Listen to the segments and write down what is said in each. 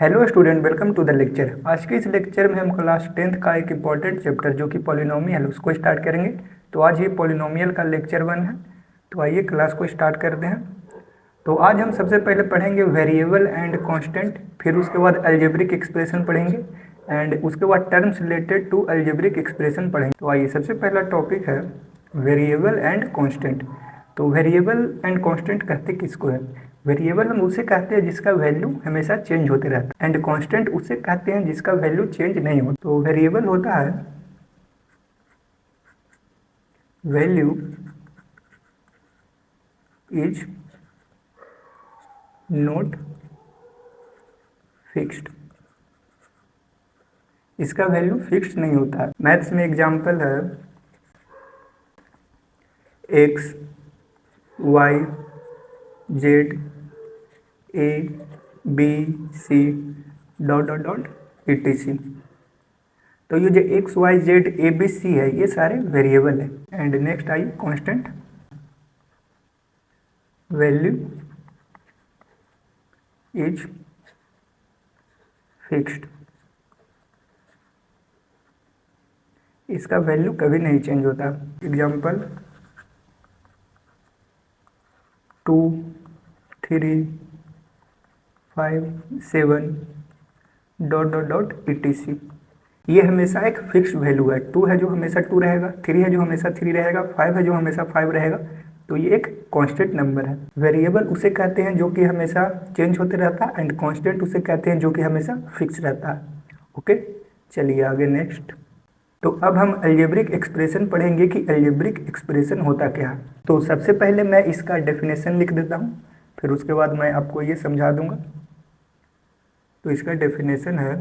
Hello student, welcome to the lecture. आज के इस लेक्चर में हम क्लास 10th का एक इम्पॉर्टेंट चैप्टर जो कि पॉलिनोमियल उसको स्टार्ट करेंगे। तो आज ये पॉलिनोमियल का लेक्चर 1 है। तो आइए क्लास को स्टार्ट करते हैं। तो आज हम सबसे पहले पढ़ेंगे वेरिएबल एंड कांस्टेंट, फिर उसके बाद अलजेब्रिक एक्सप्रेशन पढ़ेंगे एंड उसके बाद terms related to algebraic expression पढ़ेंगे। तो आइए, सबसे पहला टॉपिक है वेरिएबल एंड कांस्टेंट। तो वेरिएबल एंड कांस्टेंट कहते किसको है? वेरिएबल हम उसे कहते हैं जिसका वैल्यू हमेशा चेंज होते रहता है, एंड कांस्टेंट उसे कहते हैं जिसका वैल्यू चेंज नहीं होता। तो वेरिएबल होता है वैल्यू इज नॉट फिक्स्ड, इसका वैल्यू फिक्स्ड नहीं होता है। मैथ्स में एग्जांपल है x y z a b c dot dot dot etc। तो ये जो x y z a b c है ये सारे वेरिएबल है। And next I constant, value is fixed, इसका वैल्यू कभी नहीं चेंज होता। Example 2 3 5 7 dot dot dot etc। ये हमेशा एक फिक्स्ड वैल्यू है। 2 है जो हमेशा 2 रहेगा, 3 है जो हमेशा 3 रहेगा, 5 है जो हमेशा 5 रहेगा। तो ये एक कांस्टेंट नंबर है। वेरिएबल उसे कहते हैं जो कि हमेशा चेंज होते रहता है, एंड कांस्टेंट उसे कहते हैं जो कि हमेशा फिक्स रहता है। ओके, चलिए आगे नेक्स्ट। तो अब हम अलजेब्रिक एक्सप्रेशन पढ़ेंगे कि अलजेब्रिक एक्सप्रेशन होता क्या है। तो सबसे पहले मैं इसका डेफिनेशन लिख देता हूँ, फिर उसके बाद मैं आपको ये समझा दूंगा। तो इसका डेफिनेशन है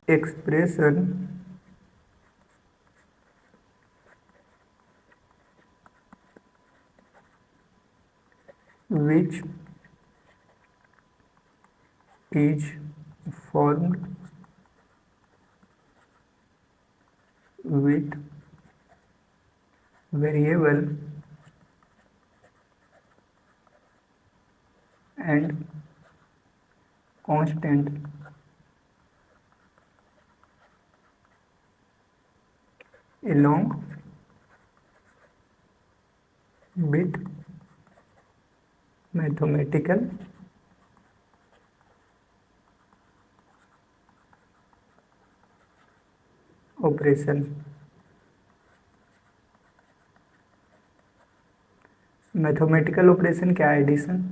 expression which is formed with variable and constant along with mathematical operation. Mathematical operation क्या है? Addition,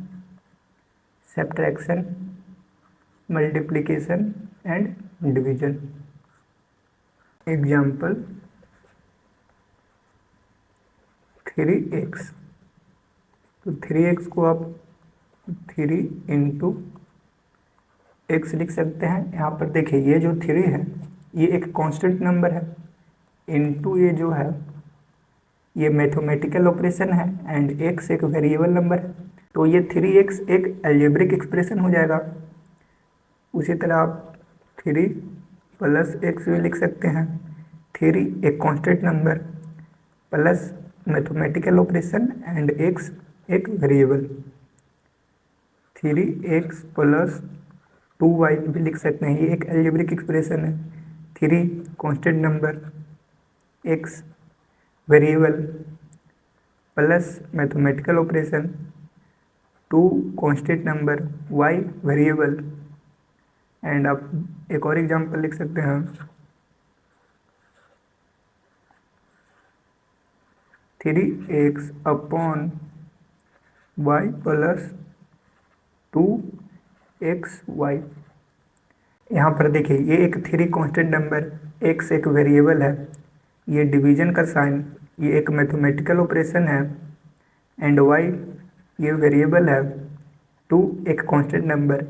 subtraction, multiplication and division. Example 3x। तो 3x को आप 3 इंटू एक्स लिख सकते हैं। यहाँ पर देखिए, ये जो 3 है ये एक कांस्टेंट नंबर है, इनटू ये जो है ये मैथमेटिकल ऑपरेशन है, एंड x एक वेरिएबल नंबर है। तो ये 3x एक अलजेब्रिक एक्सप्रेशन हो जाएगा। उसी तरह आप 3 प्लस x भी लिख सकते हैं। 3 एक constant number plus mathematical operation and x एक वेरिएबल। 3x प्लस 2y भी लिख सकते हैं, ये एक अलजेब्रिक एक्सप्रेशन है। 3 constant number, x variable plus mathematical operation, 2 constant number, y variable. And आप एक और एग्जांपल लिख सकते हैं 3x upon y plus 2xy। यहाँ पर देखिए, ये एक 3 कांस्टेंट नंबर, x एक वेरिएबल है, ये डिवीजन का साइन, ये एक मैथमेटिकल ऑपरेशन है, एंड y ये वेरिएबल है, 2 एक constant number,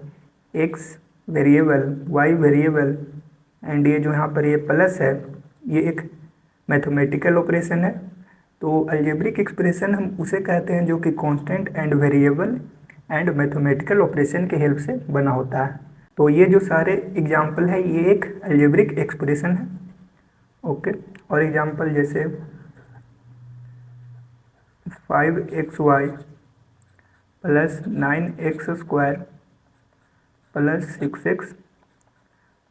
x variable, y variable, and ये जो यहाँ पर ये प्लस है ये एक मैथमेटिकल ऑपरेशन है। तो अलजेब्रिक एक्सप्रेशन हम उसे कहते हैं जो कि constant and variable and mathematical operation के हेल्प से बना होता है। तो ये जो सारे एग्जाम्पल है ये एक अलजेब्रिक एक्सप्रेशन है। ओके, और एग्जाम्पल जैसे 5xy plus 9x² plus 6x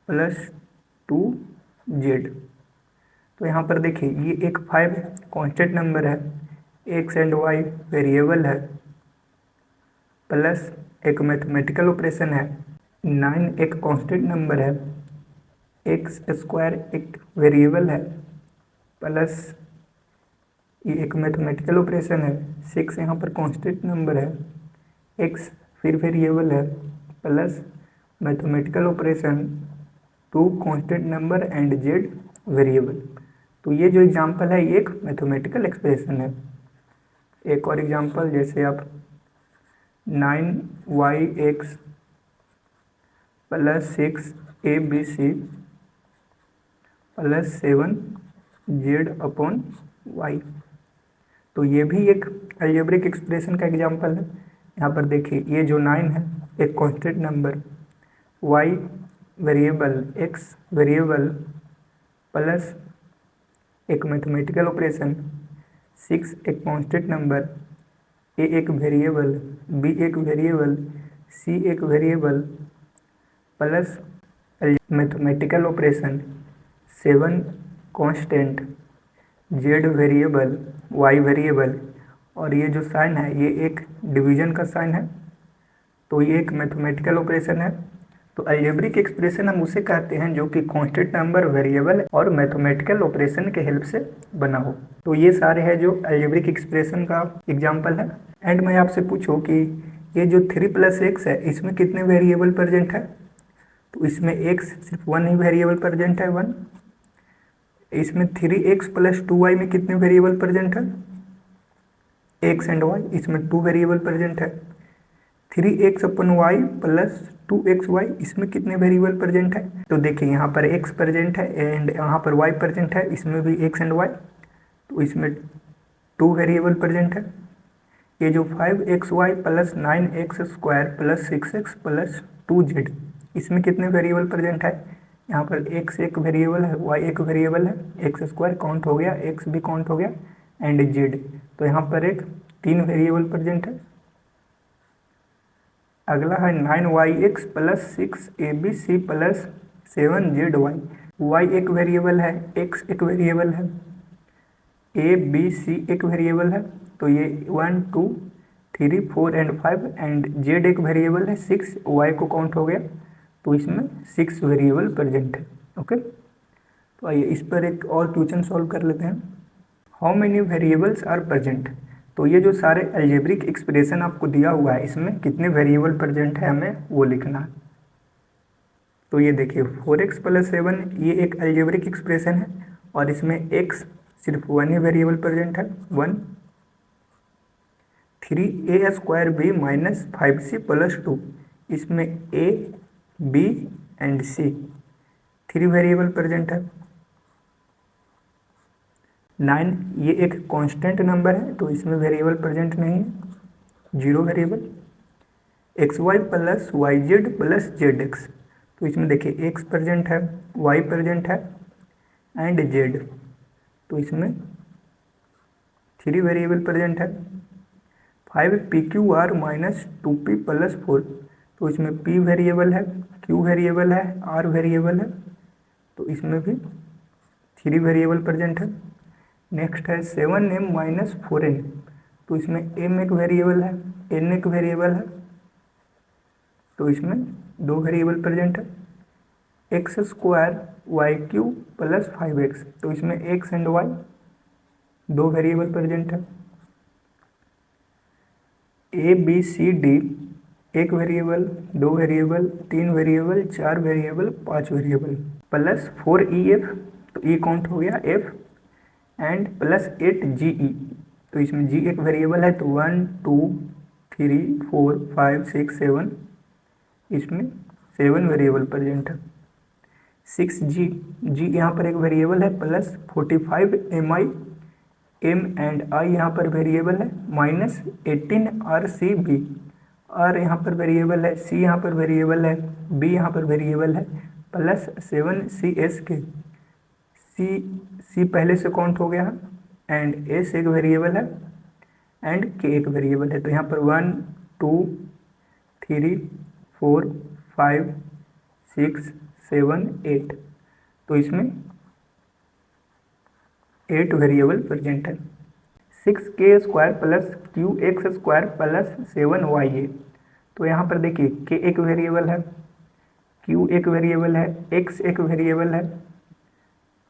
plus 2z। तो यहाँ पर देखिए ये एक 5 कांस्टेंट नंबर है, x एंड y वेरिएबल है, प्लस एक मैथमेटिकल ऑपरेशन है। 9 एक कांस्टेंट नंबर है, एक्स स्क्वायर एक वेरिएबल है, प्लस ये एक मैथमेटिकल ऑपरेशन है। 6 यहाँ पर कांस्टेंट नंबर है, एक्स फिर वेरिएबल है, plus mathematical operation 2 constant number and Z variable. तो ये जो एग्जांपल है ये एक मैथमेटिकल एक्सप्रेशन है। एक और एग्जांपल, जैसे आप 9y(x) plus 6abc plus 7z/y। तो ये भी एक अलजेब्रिक एक्सप्रेशन का एग्जांपल है। यहाँ पर देखिए ये जो 9 है एक constant number, y variable, x variable, plus एक मैथमेटिकल ऑपरेशन, 6 एक कांस्टेंट नंबर, a एक वेरिएबल, b एक वेरिएबल, c एक variable, plus mathematical operation 7 constant, z variable, y variable. और ये जो साइन है ये एक डिवीजन का साइन है, तो ये एक मैथमेटिकल ऑपरेशन है। तो अलजेब्रिक एक्सप्रेशन हम उसे कहते हैं जो कि कांस्टेंट नंबर, वेरिएबल और मैथमेटिकल ऑपरेशन के हेल्प से बना हो। तो ये सारे हैं जो अलजेब्रिक एक्सप्रेशन का एग्जांपल है। एंड मैं आपसे पूछूं कि ये जो 3 + x है इसमें कितने वेरिएबल प्रेजेंट है? तो इसमें x सिर्फ 1 ही वेरिएबल प्रेजेंट है, 1। इसमें 3x + 2y में कितने वेरिएबल प्रेजेंट है? x एंड y, इसमें 2 वेरिएबल प्रेजेंट है। 3x/y प्लस 2xy, इसमें कितने वेरिएबल प्रेजेंट है? तो देखिए यहाँ पर x प्रेजेंट है एंड यहाँ पर y प्रेजेंट है, इसमें भी x एंड y, तो इसमें 2 वेरिएबल प्रेजेंट है। ये जो 5xy plus 9x² plus 6x plus 2z, इसमें कितने वेरिएबल प्रेजेंट है? यहाँ पर x एक वेरिएबल है, y एक वेरिएबल है, x² काउंट हो गया, x भी काउंट हो गया एंड z, तो यहाँ पर एक 3 वेरिएबल प्रेजेंट है। अगला है 9yx plus 6abc plus 7zy। y एक वेरिएबल है, x एक वेरिएबल है, a b c एक वेरिएबल है, तो ये 1 2 3 4 एंड 5 एंड z एक वेरिएबल है 6, y को काउंट हो गया, तो इसमें 6 वेरिएबल प्रेजेंट है। ओके, तो आइए इस पर एक और क्वेश्चन सॉल्व कर लेते हैं। How many variables are present? तो ये जो सारे अलजेब्रिक एक्सप्रेशन आपको दिया हुआ है इसमें कितने वेरिएबल प्रेजेंट है हमें वो लिखना है। तो ये देखिए 4x + 7 ये एक अलजेब्रिक एक्सप्रेशन है और इसमें x सिर्फ 1 ही वेरिएबल प्रेजेंट है, 1। 3a² b - 5c + 2, इसमें a b and c 3 variable present है। 9 ये एक कांस्टेंट नंबर है, तो इसमें वेरिएबल प्रेजेंट नहीं है, 0 variable. xy plus yz plus zx, तो इसमें देखिए x प्रेजेंट है, y प्रेजेंट है एंड z, तो इसमें 3 वेरिएबल प्रेजेंट है। 5pqr - 2p + 4, तो इसमें p वेरिएबल है, q वेरिएबल है, r वेरिएबल है, तो इसमें भी 3 वेरिएबल प्रेजेंट है। नेक्स्ट है 7m - 4n, तो इसमें m एक वेरिएबल है, n एक वेरिएबल है, तो इसमें 2 वेरिएबल प्रेजेंट है। x² yq प्लस 5x, तो इसमें x and y 2 variable present है। a b c d एक variable, 2 variable, 3 variable, 4 variable, 5 variable, plus 4ef, तो e काउंट हो गया f एंड प्लस 8ge, तो इसमें g एक वेरिएबल है, तो 1 2 3 4 5 6 7, इसमें 7 वेरिएबल प्रेजेंट है। 6g, g यहाँ पर एक वेरिएबल है, plus 45mi, m and i यहाँ पर वेरिएबल है, माइनस 18rcb, r यहाँ पर वेरिएबल है, c यहाँ पर वेरिएबल है, b यहाँ पर वेरिएबल है, प्लस 7cs, c पहले से काउंट हो गया है एंड s एक वेरिएबल है एंड k एक वेरिएबल है, तो यहाँ पर 1 2 3 4 5 6 7 8। तो इसमें 8 वेरिएबल प्रेजेंट है। 6k² plus qx² plus 7ya। तो यहाँ पर देखिए k एक वेरिएबल है, q एक वेरिएबल है, x एक वेरिएबल है,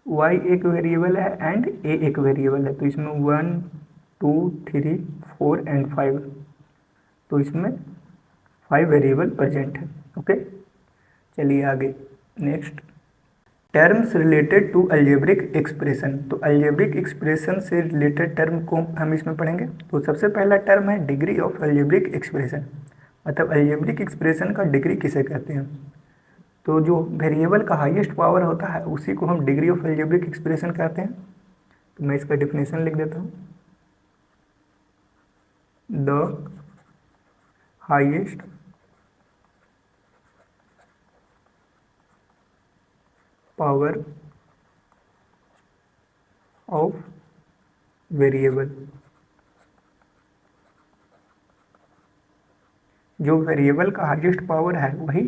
y एक वेरिएबल है एंड a एक वेरिएबल है। तो इसमें 1 2 3 4 एंड 5। तो इसमें 5 वेरिएबल प्रेजेंट है। ओके, चलिए आगे। Next, terms related to algebraic expression. तो अलजेब्रिक एक्सप्रेशन से रिलेटेड टर्म को हम इसमें पढ़ेंगे। तो सबसे पहला टर्म है डिग्री ऑफ अलजेब्रिक एक्सप्रेशन, मतलब अलजेब्रिक एक्सप्रेशन का डिग्री किसे कहते हैं। तो जो वेरिएबल का हाईएस्ट पावर होता है उसी को हम डिग्री ऑफ अलजेब्रिक एक्सप्रेशन कहते हैं। तो मैं इसका डिफिनेशन लिख देता हूँ। The highest power of variable, जो वेरिएबल का हाईएस्ट पावर है वही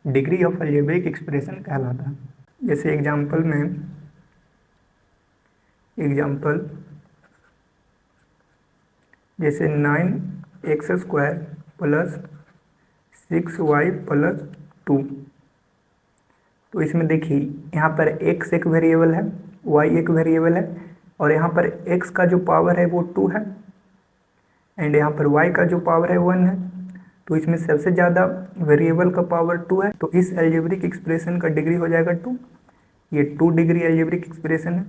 डिग्री ऑफ अलजेब्रिक एक्सप्रेशन कहलाता है। जैसे एग्जांपल जैसे 9x² प्लस 6y प्लस 2। तो इसमें देखिए यहाँ पर x एक वेरिएबल है, y एक वेरिएबल है, और यहाँ पर x का जो पावर है वो 2 है एंड यहाँ पर y का जो पावर है 1 है। तो इसमें सबसे ज़्यादा वेरिएबल का पावर 2 है, तो इस अलजेब्रिक एक्सप्रेशन का डिग्री हो जाएगा 2। ये 2 डिग्री अलजेब्रिक एक्सप्रेशन है।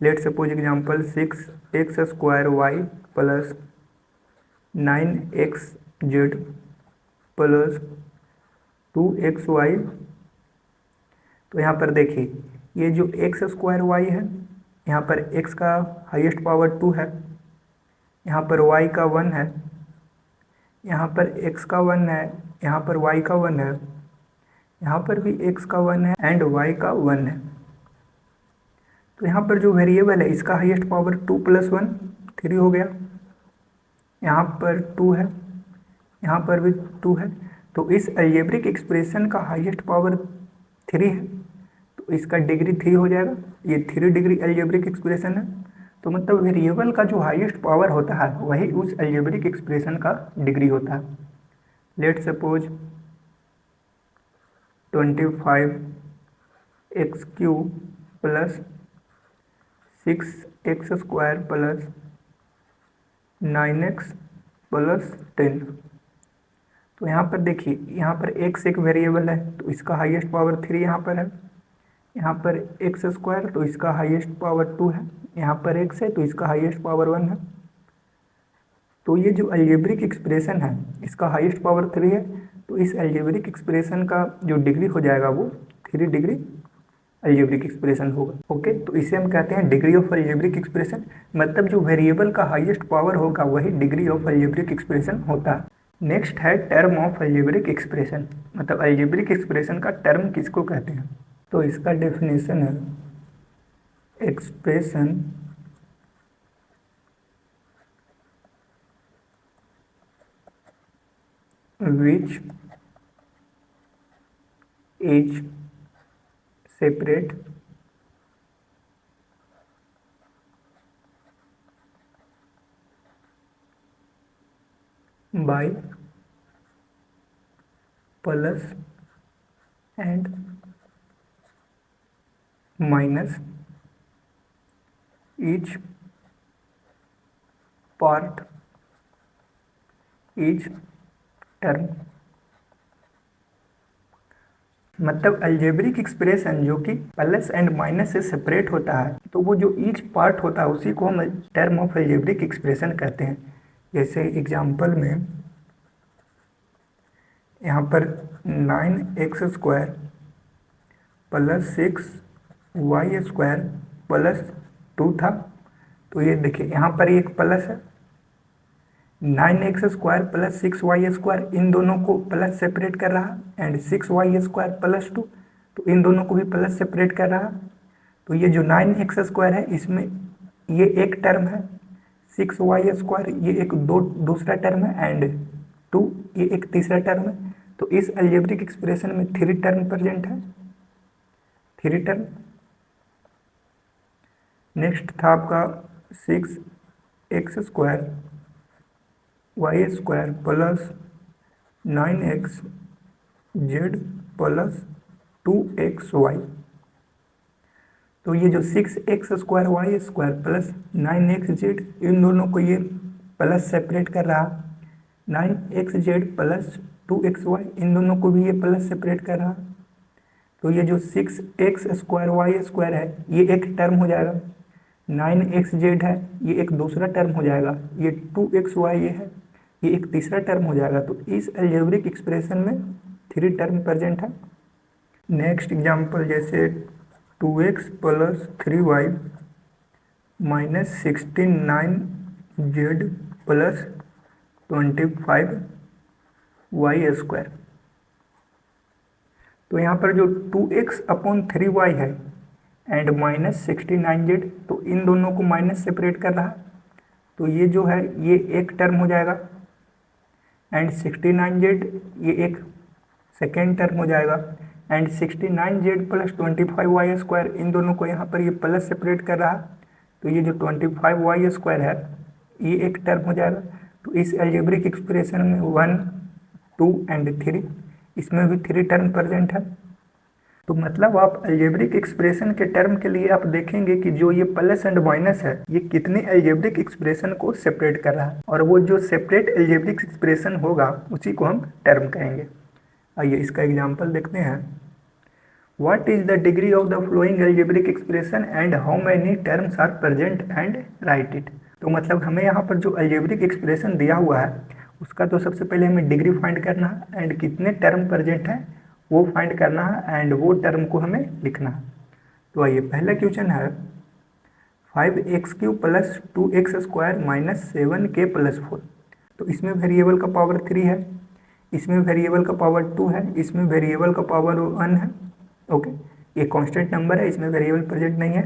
Let suppose example 6x² plus 9xz plus 2xy। तो यहाँ पर देखिए ये जो x² है, यहाँ पर x का हाईएस्ट पावर 2 है, यहाँ पर y का 1 है, यहाँ पर x का 1 है, यहाँ पर y का 1 है, यहाँ पर भी x का 1 है एंड y का 1 है। तो यहाँ पर जो वेरिएबल है इसका हाईएस्ट पावर 2 + 1 3 हो गया, यहाँ पर 2 है, यहाँ पर भी 2 है। तो इस अलजेब्रिक एक्सप्रेशन का हाईएस्ट पावर 3 है, तो इसका डिग्री 3 हो जाएगा। ये 3 डिग्री अलजेब्रिक एक्सप्रेशन है। तो मतलब वेरिएबल का जो हाईएस्ट पावर होता है वही उस अलजेब्रिक एक्सप्रेशन का डिग्री होता है। Let suppose 25x³ plus 6x² plus 9x plus 10। तो यहाँ पर देखिए यहाँ पर x एक वेरिएबल है, तो इसका हाईएस्ट पावर 3 यहाँ पर है। यहाँ पर x² तो इसका हाईएस्ट पावर 2 है, यहाँ पर x है तो इसका हाईएस्ट पावर 1 है। तो ये जो अलजेब्रिक एक्सप्रेशन है इसका हाईएस्ट पावर 3 है, तो इस अलजेब्रिक एक्सप्रेशन का जो डिग्री हो जाएगा वो 3 डिग्री अलजेब्रिक एक्सप्रेशन होगा। ओके, तो इसे हम कहते हैं डिग्री ऑफ अलजेब्रिक एक्सप्रेशन, मतलब जो वेरिएबल का हाईएस्ट पावर होगा वही डिग्री ऑफ अलजेब्रिक एक्सप्रेशन होता है। नेक्स्ट है टर्म ऑफ अलजेब्रिक एक्सप्रेशन, मतलब अलजेब्रिक एक्सप्रेशन का टर्म किसको कहते हैं। तो इसका डेफिनेशन है expression which is separate by plus and minus each part each term. मतलब अलजेब्रिक एक्सप्रेशन जो कि प्लस एंड माइनस से सेपरेट होता है, तो वो जो ईच पार्ट होता है उसी को हम टर्म ऑफ अलजेब्रिक एक्सप्रेशन कहते हैं। जैसे एग्जांपल में यहाँ पर 9x² प्लस 6y² प्लस 2 था, तो ये देखिए यहाँ पर एक प्लस है। 9x² प्लस 6y², इन दोनों को प्लस सेपरेट कर रहा, एंड 6y² प्लस 2, तो इन दोनों को भी प्लस सेपरेट कर रहा। तो ये जो 9x² है इसमें ये एक टर्म है, 6y² ये एक दूसरा टर्म है, एंड 2 ये एक तीसरा टर्म है। तो इस अलजेब्रिक एक्सप्रेशन में 3 टर्म प्रेजेंट है, 3 टर्म। नेक्स्ट था आपका 6x² y² plus 9xz plus 2xy। तो ये जो 6x² y² प्लस 9xz, इन दोनों को ये प्लस सेपरेट कर रहा, 9xz प्लस 2xy, इन दोनों को भी ये प्लस सेपरेट कर रहा। तो ये जो 6x² y² है ये एक टर्म हो जाएगा, 9xz है ये एक दूसरा टर्म हो जाएगा, ये 2xy ये एक तीसरा टर्म हो जाएगा। तो इस अलजेब्रिक एक्सप्रेशन में 3 टर्म प्रेजेंट है। नेक्स्ट एग्जांपल जैसे 2x plus 3y minus 16 plus 25y²। तो यहाँ पर जो 2x/3y है एंड माइनस 69z, तो इन दोनों को माइनस सेपरेट कर रहा, तो ये जो है ये एक टर्म हो जाएगा, एंड 69z ये एक सेकेंड टर्म हो जाएगा, एंड 69z प्लस 25y², इन दोनों को यहाँ पर ये प्लस सेपरेट कर रहा, तो ये जो 25y² है ये एक टर्म हो जाएगा। तो इस अलजेब्रिक एक्सप्रेशन में 1, 2 एंड 3, इसमें भी 3 टर्म प्रेजेंट है। तो मतलब आप अलजेब्रिक एक्सप्रेशन के टर्म के लिए आप देखेंगे कि जो ये प्लस एंड माइनस है ये कितने अलजेब्रिक एक्सप्रेशन को सेपरेट कर रहा है, और वो जो सेपरेट अलजेब्रिक एक्सप्रेशन होगा उसी को हम टर्म कहेंगे। आइए इसका एग्जांपल देखते हैं। What is the degree of the following algebraic expression and how many terms are present and write it. तो मतलब हमें यहाँ पर जो अलजेब्रिक एक्सप्रेशन दिया हुआ है उसका तो सबसे पहले हमें डिग्री फाइंड करना है, एंड कितने टर्म प्रेजेंट है वो फाइंड करना है, एंड वो टर्म को हमें लिखना है। तो आइए पहला क्वेश्चन है 5x³ plus 2x² minus 7k plus 4। तो इसमें वेरिएबल का पावर 3 है, इसमें वेरिएबल का पावर 2 है, इसमें वेरिएबल का पावर 1 है। ओके, ये कांस्टेंट नंबर है, इसमें वेरिएबल प्रेजेंट नहीं है,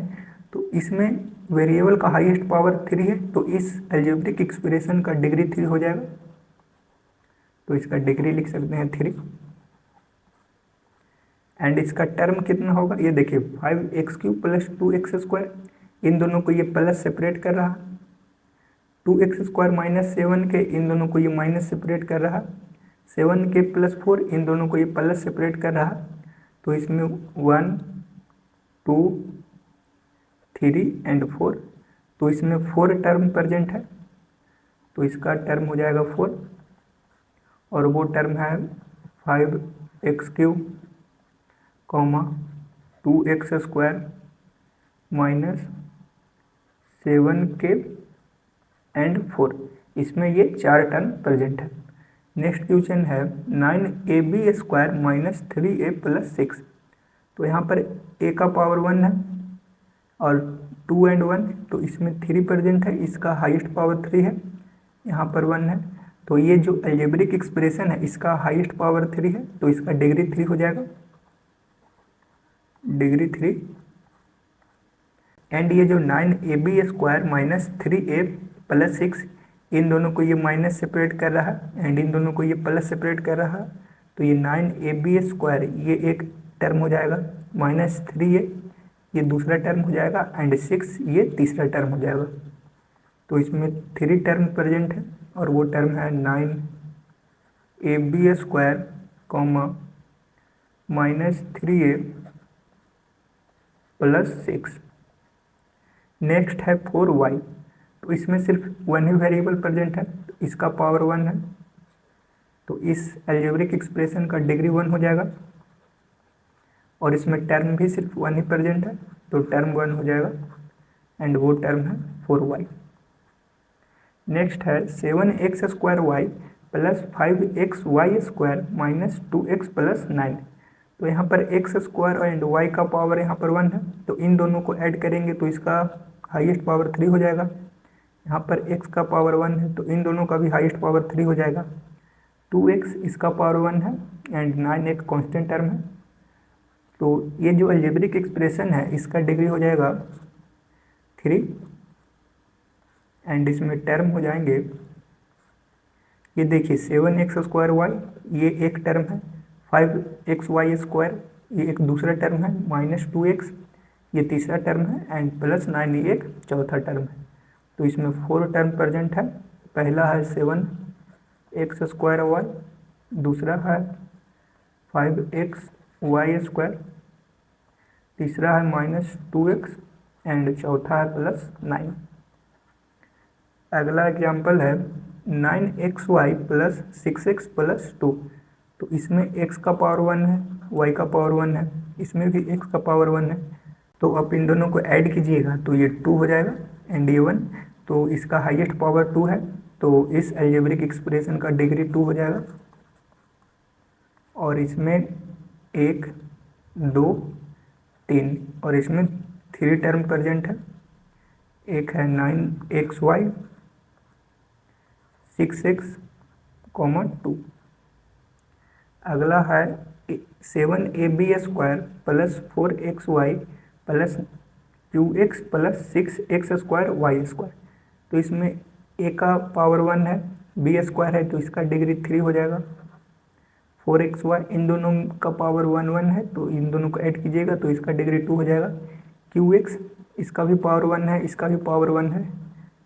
तो इसमें वेरिएबल का हाईएस्ट पावर 3 है, तो इस अलजेब्रिक एक्सप्रेशन का डिग्री 3 हो जाएगा। तो इसका डिग्री लिख सकते हैं 3, एंड इसका टर्म कितना होगा ये देखिए 5x³ प्लस 2x², इन दोनों को ये प्लस सेपरेट कर रहा, 2x² माइनस 7k, इन दोनों को ये माइनस सेपरेट कर रहा, 7k प्लस 4, इन दोनों को ये प्लस सेपरेट कर रहा। तो इसमें 1, 2, 3 एंड 4, तो इसमें 4 टर्म प्रेजेंट है, तो इसका टर्म हो जाएगा 4, और वो टर्म है 5x³ 2x² minus 7k and 4, इसमें ये 4 टर्म प्रेजेंट है। नेक्स्ट क्वेश्चन है 9ab² माइनस 3a प्लस 6। तो यहाँ पर a का पावर 1 है और 2 एंड 1, तो इसमें 3 प्रेजेंट है, इसका हाईएस्ट पावर 3 है, यहाँ पर 1 है। तो ये जो अलजेब्रिक एक्सप्रेशन है इसका हाईएस्ट पावर 3 है, तो इसका डिग्री 3 हो जाएगा, डिग्री 3। एंड ये जो 9ab² माइनस 3a प्लस 6, इन दोनों को ये माइनस सेपरेट कर रहा है, एंड इन दोनों को ये प्लस सेपरेट कर रहा है, तो ये 9ab² ये एक टर्म हो जाएगा, माइनस 3a ये दूसरा टर्म हो जाएगा, एंड 6 ये तीसरा टर्म हो जाएगा। तो इसमें 3 टर्म प्रेजेंट है, और वो टर्म है 9ab² minus 3a plus 6। Next है 4y, तो इसमें सिर्फ 1 ही वेरिएबल प्रेजेंट है, तो इसका पावर 1 है, तो इस अलजेब्रिक एक्सप्रेशन का डिग्री 1 हो जाएगा, और इसमें टर्म भी सिर्फ 1 ही प्रेजेंट है, तो टर्म 1 हो जाएगा, एंड वो टर्म है 4y। नेक्स्ट है 7x² plus 5xy² minus 2x plus 9। तो यहाँ पर x² एंड y का पावर यहाँ पर 1 है, तो इन दोनों को ऐड करेंगे तो इसका हाईएस्ट पावर 3 हो जाएगा। यहाँ पर x का पावर 1 है, तो इन दोनों का भी हाईएस्ट पावर 3 हो जाएगा। 2x इसका पावर 1 है, एंड 9 एक कांस्टेंट टर्म है, तो ये जो अलजेब्रिक एक्सप्रेशन है इसका डिग्री हो जाएगा 3, एंड इसमें टर्म हो जाएंगे ये देखिए 7x² ये एक टर्म है, 5xy² ये एक दूसरा टर्म है, -2x ये तीसरा टर्म है, एंड +9 ये एक चौथा टर्म है। तो इसमें 4 टर्म प्रेजेंट है। पहला है 7x²y, दूसरा है 5xy², तीसरा है -2x एंड चौथा है +9। अगला एग्जाम्पल है 9xy + 6x + 2। तो इसमें x का पावर 1 है, y का पावर 1 है, इसमें भी x का पावर 1 है। तो आप इन दोनों को ऐड कीजिएगा तो ये 2 हो जाएगा एंड ये 1। तो इसका हाईएस्ट पावर 2 है, तो इस अलजेब्रिक एक्सप्रेशन का डिग्री 2 हो जाएगा। और इसमें 1 2 3 और इसमें 3 टर्म प्रेजेंट है। एक है 9xy 6x, 2। अगला है 7ab² + 4xy + qx + 6x² y²। तो इसमें a का पावर 1 है, b² है तो इसका डिग्री 3 हो जाएगा। 4xy इन दोनों का पावर 1 1 है, तो इन दोनों को ऐड कीजिएगा तो इसका डिग्री 2 हो जाएगा। qx इसका भी पावर 1 है, इसका भी पावर 1 है,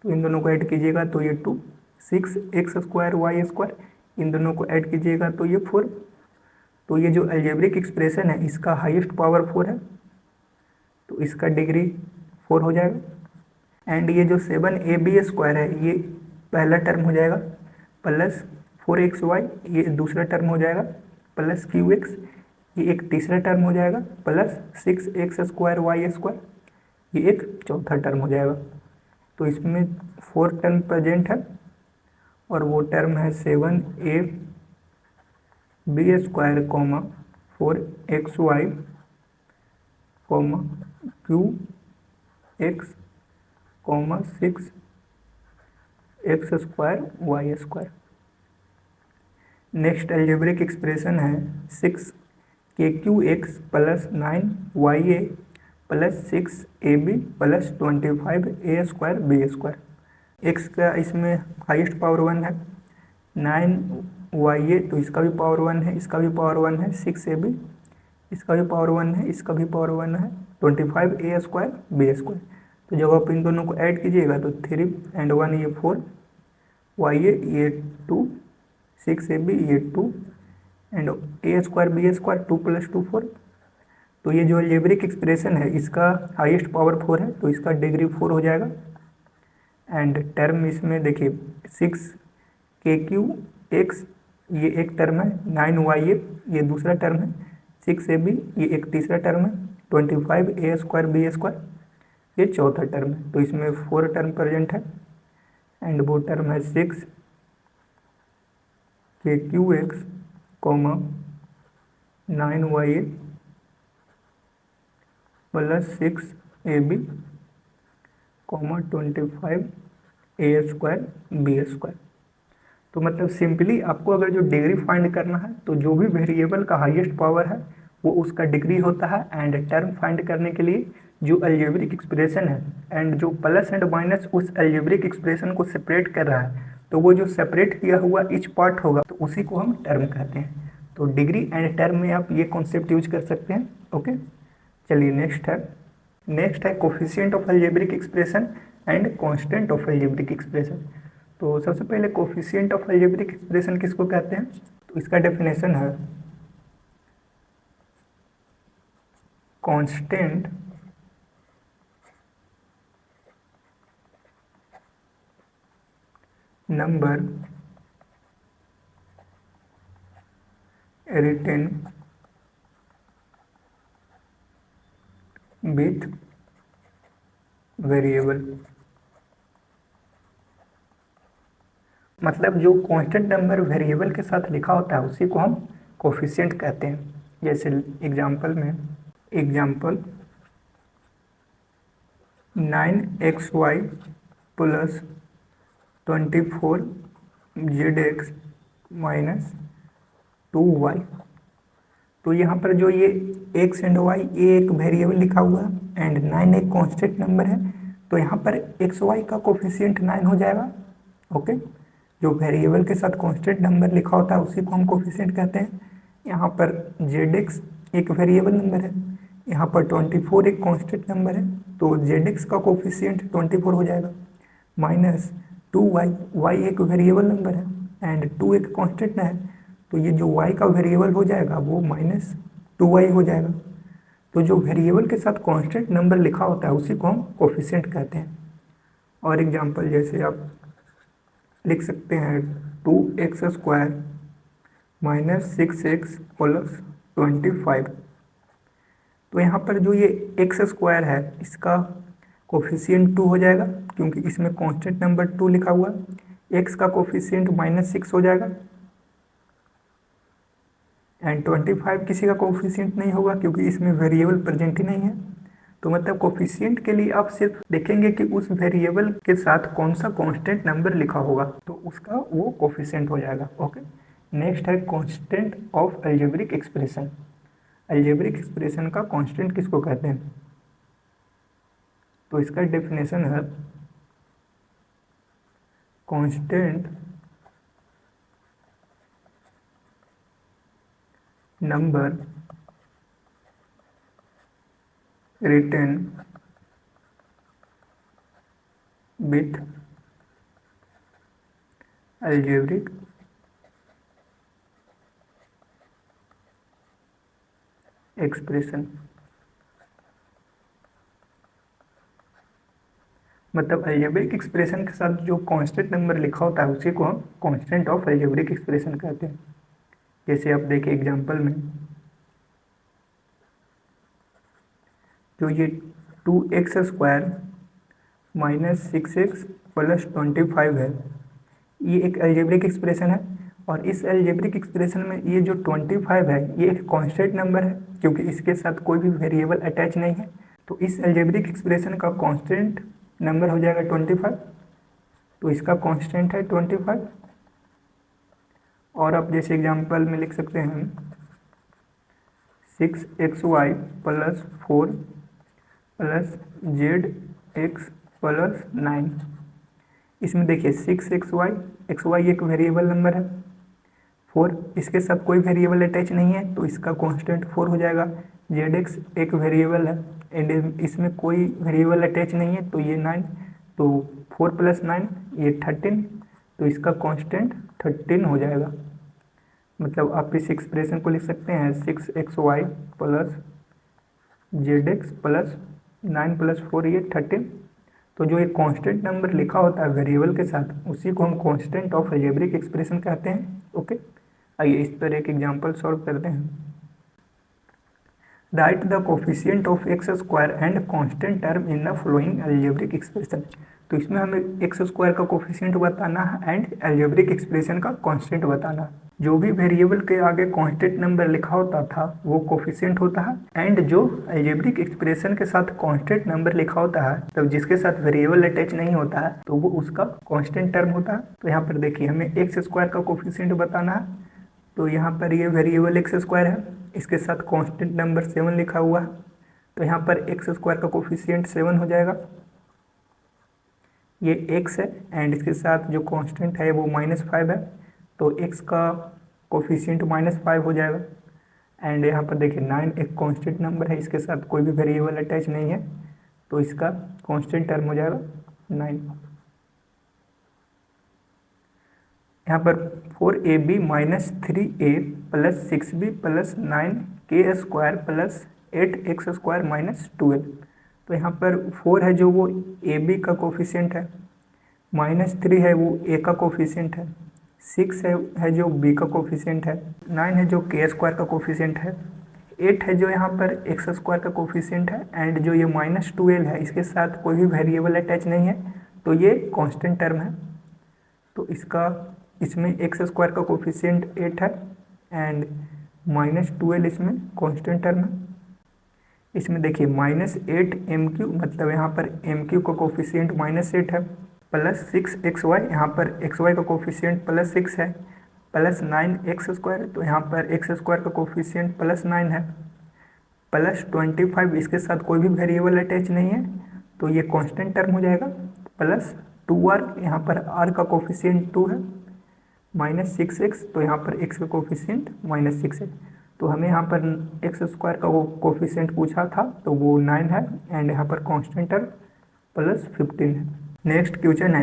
तो इन दोनों को ऐड कीजिएगा तो ये 2। 6x² y² इन दोनों को ऐड कीजिएगा तो ये 4। तो ये जो अलजेब्रिक एक्सप्रेशन है इसका हाईएस्ट पावर 4 है, तो इसका डिग्री 4 हो जाएगा। एंड ये जो 7ab² है ये पहला टर्म हो जाएगा, प्लस 4xy ये दूसरा टर्म हो जाएगा, प्लस qx ये एक तीसरा टर्म हो जाएगा, प्लस 6x² y² ये एक चौथा टर्म हो जाएगा। तो इसमें 4 टर्म प्रेजेंट है और वो टर्म है 7ab², 4xy, qx, 6x² y²। Next algebraic expression है 6kqx + 9ya + 6ab + 25a² b²। x का इसमें हाईएस्ट पावर 1 है, 9ya तो इसका भी पावर 1 है, इसका भी पावर 1 है, 6ab इसका भी पावर 1 है, इसका भी पावर 1 है, 25a² b²। तो जब आप इन दोनों को ऐड कीजिएगा तो 3 एंड 1 ये 4, ya ये 2, 6ab ये 2 एंड a² b² 2 + 2 4। तो ये जो अलजेब्रिक एक्सप्रेशन है इसका हाईएस्ट पावर 4 है, तो इसका डिग्री 4 हो जाएगा। एंड टर्म इसमें देखिए 6kqx ये एक टर्म है, 9ya ये दूसरा टर्म है, 6ab ये एक तीसरा टर्म है, 25a² b² ये चौथा टर्म है। तो इसमें 4 टर्म प्रेजेंट है एंड वो टर्म है 6kqx, 9ya + 6ab, 25a² b²। तो मतलब सिंपली आपको अगर जो डिग्री फाइंड करना है तो जो भी वेरिएबल का हाईएस्ट पावर है वो उसका डिग्री होता है। एंड टर्म फाइंड करने के लिए जो अलजेब्रिक एक्सप्रेशन है एंड जो प्लस एंड माइनस उस अलजेब्रिक एक्सप्रेशन को सेपरेट कर रहा है, तो वो जो सेपरेट किया हुआ ईच पार्ट होगा तो उसी को हम टर्म कहते हैं। तो डिग्री एंड टर्म में आप ये कॉन्सेप्ट यूज कर सकते हैं। ओके, चलिए नेक्स्ट है coefficient of algebraic expression and constant of algebraic expression. तो सबसे पहले कोफिशिएंट ऑफ अलजेब्रिक एक्सप्रेशन किसको कहते हैं? तो इसका डेफिनेशन है constant number written with variable. मतलब जो कांस्टेंट नंबर वेरिएबल के साथ लिखा होता है उसी को हम कोफिशिएंट कहते हैं। जैसे एग्जांपल 9xy + 24zx - 2y। तो यहाँ पर जो ये x एंड y ये एक वेरिएबल लिखा हुआ है एंड 9 एक कांस्टेंट नंबर है, तो यहाँ पर xy का कोफिशिएंट 9 हो जाएगा। ओके, जो वेरिएबल के साथ कांस्टेंट नंबर लिखा होता है उसी को हम कोफिशिएंट कहते हैं। यहाँ पर जेड एक वेरिएबल नंबर है, यहाँ पर 24 एक कांस्टेंट नंबर है, तो जेड का कोफिशिएंट 24 हो जाएगा। माइनस 2y, y एक वेरिएबल नंबर है एंड 2 एक कांस्टेंट है, तो ये जो y का वेरिएबल हो जाएगा वो -2y हो जाएगा। तो जो वेरिएबल के साथ कांस्टेंट नंबर लिखा होता है उसी को हम कोफिशिएंट कहते हैं। और एग्जांपल जैसे आप लिख सकते हैं 2x² -6x + 25। तो यहाँ पर जो ये x² है इसका कोफिशिएंट 2 हो जाएगा क्योंकि इसमें कांस्टेंट नंबर 2 लिखा हुआ है। x का कोफिशिएंट -6 हो जाएगा एंड 25 किसी का कोफिशिएंट नहीं होगा क्योंकि इसमें वेरिएबल प्रेजेंट ही नहीं है। तो मतलब कोफिशिएंट के लिए आप सिर्फ देखेंगे कि उस वेरिएबल के साथ कौन सा कांस्टेंट नंबर लिखा होगा तो उसका वो कोफिशिएंट हो जाएगा। ओके, नेक्स्ट है constant of algebraic expression. Algebraic expression का कांस्टेंट किसको कहते हैं? तो इसका डेफिनेशन है constant number written with algebraic expression। मतलब अलजेब्रिक एक्सप्रेशन के साथ जो कांस्टेंट नंबर लिखा होता है उसी को हम कांस्टेंट ऑफ अलजेब्रिक एक्सप्रेशन कहते हैं। जैसे आप देखिए एग्जांपल में जो ये 2x² -6x + 25 है, ये एक अलजेब्रिक एक्सप्रेशन है और इस अलजेब्रिक एक्सप्रेशन में ये जो 25 है ये एक कांस्टेंट नंबर है क्योंकि इसके साथ कोई भी वेरिएबल अटैच नहीं है। तो इस अलजेब्रिक एक्सप्रेशन का कांस्टेंट नंबर हो जाएगा 25, तो इसका कांस्टेंट है 25। और आप जैसे एग्जांपल में लिख सकते हैं 6xy + 4 + zx + 9। इसमें देखिए 6xy, xy एक वेरिएबल नंबर है, 4 इसके साथ कोई वेरिएबल अटैच नहीं है तो इसका कांस्टेंट 4 हो जाएगा। zx एक वेरिएबल है एंड इसमें कोई वेरिएबल अटैच नहीं है तो ये 9, तो 4 + 9 ये 13, तो इसका कांस्टेंट 13 हो जाएगा। मतलब आप इस एक्सप्रेशन को लिख सकते हैं 6xy + zx + 9 + 4 ये 13। तो जो एक कांस्टेंट नंबर लिखा होता है वेरिएबल के साथ उसी को हम कांस्टेंट ऑफ अलजेब्रिक एक्सप्रेशन कहते हैं। ओके, आइए इस पर एक एग्जांपल सॉल्व करते हैं। Right the coefficient of x² and constant term in the following algebraic expression. तो इसमें हमें x² का कोफिशिएंट बताना है एंड अलजेब्रिक एक्सप्रेशन का कांस्टेंट बताना है। जो भी वेरिएबल के आगे कांस्टेंट नंबर लिखा होता था वो कोफिशिएंट होता है एंड जो अलजेब्रिक एक्सप्रेशन के साथ कांस्टेंट नंबर लिखा होता है तब जिसके साथ वेरिएबल अटैच नहीं होता है तो वो उसका कांस्टेंट टर्म होता है। तो यहाँ पर देखिए हमें x² का कोफिशिएंट बताना है, तो यहाँ पर ये वेरिएबल x² है, इसके साथ कांस्टेंट नंबर 7 लिखा हुआ है, तो यहाँ पर x² का कोफिशिएंट 7 हो जाएगा। ये x है एंड इसके साथ जो कांस्टेंट है वो -5 है, तो x का कोफिशिएंट -5 हो जाएगा। एंड यहाँ पर देखिए 9 एक कांस्टेंट नंबर है, इसके साथ कोई भी वेरिएबल अटैच नहीं है तो इसका कांस्टेंट टर्म हो जाएगा 9। यहाँ पर 4ab - 3a + 6b + 9k² + 8x² - 12। तो यहाँ पर 4 है जो वो ab का कोफिशिएंट है, -3 है वो a का कोफिशिएंट है, 6 है जो b का कोफिशिएंट है, 9 है जो k² का कोफिशिएंट है, 8 है जो यहाँ पर x² का कोफिशिएंट है एंड जो ये -12 है इसके साथ कोई भी वेरिएबल अटैच नहीं है तो ये कांस्टेंट टर्म है। तो इसमें x² का कोफिशिएंट 8 है एंड -12 इसमें कांस्टेंट टर्म है। इसमें देखिए -8 mq, मतलब यहाँ पर mq का कोफिशिएंट -8 है, प्लस 6xy, यहाँ पर xy का कोफिशिएंट +6 है, प्लस 9x², तो यहाँ पर x² का कोफिशिएंट +9 है, प्लस 25, इसके साथ कोई भी वेरिएबल अटैच नहीं है तो ये कांस्टेंट टर्म हो जाएगा, प्लस 2r, यहाँ पर r का कोफिशिएंट 2 है -6x, तो यहाँ पर x का कोफिशिएंट -6 है। तो हमें यहाँ पर एक्स स्क्वायर का वो कोफिशिएंट पूछा था, तो वो 9 है, एंड यहाँ पर कांस्टेंट टर्म +15 है। नेक्स्ट क्वेश्चन है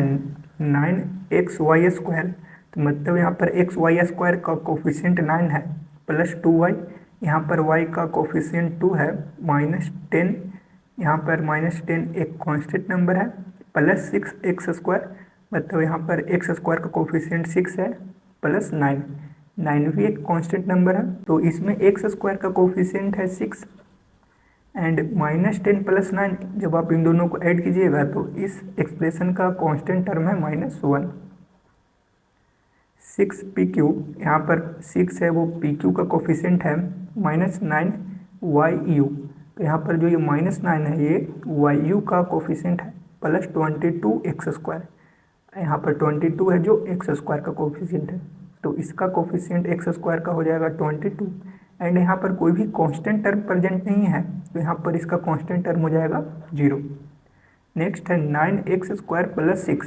9xy², तो मतलब यहाँ पर xy² का कोफिशिएंट 9 है, +2y, यहाँ पर y का कोफिशिएंट 2 है, -10, यहाँ पर -10 एक कांस्टेंट नंबर है, +6x², मतलब यहाँ पर x² का कोफिशिएंट 6 है, +9, 9 भी एक कांस्टेंट नंबर है, तो इसमें x² का कोफिशिएंट है 6 एंड -10 + 9, जब आप इन दोनों को ऐड कीजिएगा तो इस एक्सप्रेशन का कांस्टेंट टर्म है -1। 6pq, यहाँ पर 6 है वो pq का कोफिशिएंट है, -9yu, तो यहाँ पर जो ये -9 है ये yu का कोफिशिएंट है, +22x², यहाँ पर 22 है जो x² का कोफिशिएंट है, तो इसका कोफिशिएंट x² का हो जाएगा 22, एंड यहाँ पर कोई भी कांस्टेंट टर्म प्रेजेंट नहीं है, तो यहाँ पर इसका कांस्टेंट टर्म हो जाएगा 0। नेक्स्ट है 9x² + 6,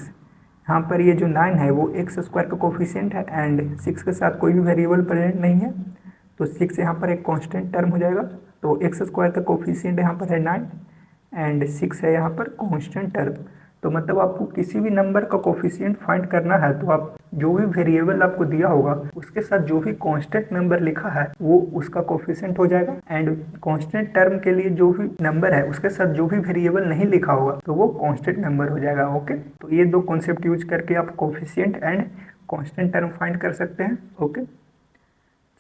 यहाँ पर ये जो 9 है वो x² का कोफिशिएंट है, एंड 6 के साथ कोई भी वेरिएबल प्रेजेंट नहीं है, तो 6 यहाँ पर एक कांस्टेंट टर्म हो जाएगा, तो x² का कोफिशिएंट यहाँ पर है 9 एंड 6 है यहाँ पर कांस्टेंट टर्म। तो मतलब आपको किसी भी नंबर का कोफिशिएंट फाइंड करना है, तो आप जो भी वेरिएबल आपको दिया होगा उसके साथ जो भी कांस्टेंट नंबर लिखा है वो उसका कोफिशिएंट हो जाएगा, एंड कांस्टेंट टर्म के लिए जो भी नंबर है उसके साथ जो भी वेरिएबल नहीं लिखा होगा तो वो कांस्टेंट नंबर हो जाएगा। ओके, तो ये दो कॉन्सेप्ट यूज करके आप coefficient and constant term find कर सकते हैं। ओके,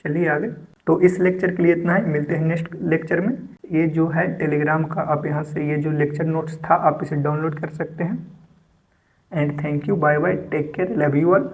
चलिए आगे। तो इस लेक्चर के लिए इतना है, मिलते हैं नेक्स्ट लेक्चर में। ये जो है टेलीग्राम का, आप यहाँ से ये जो लेक्चर नोट्स था आप इसे डाउनलोड कर सकते हैं। And thank you, bye bye, take care, love you all.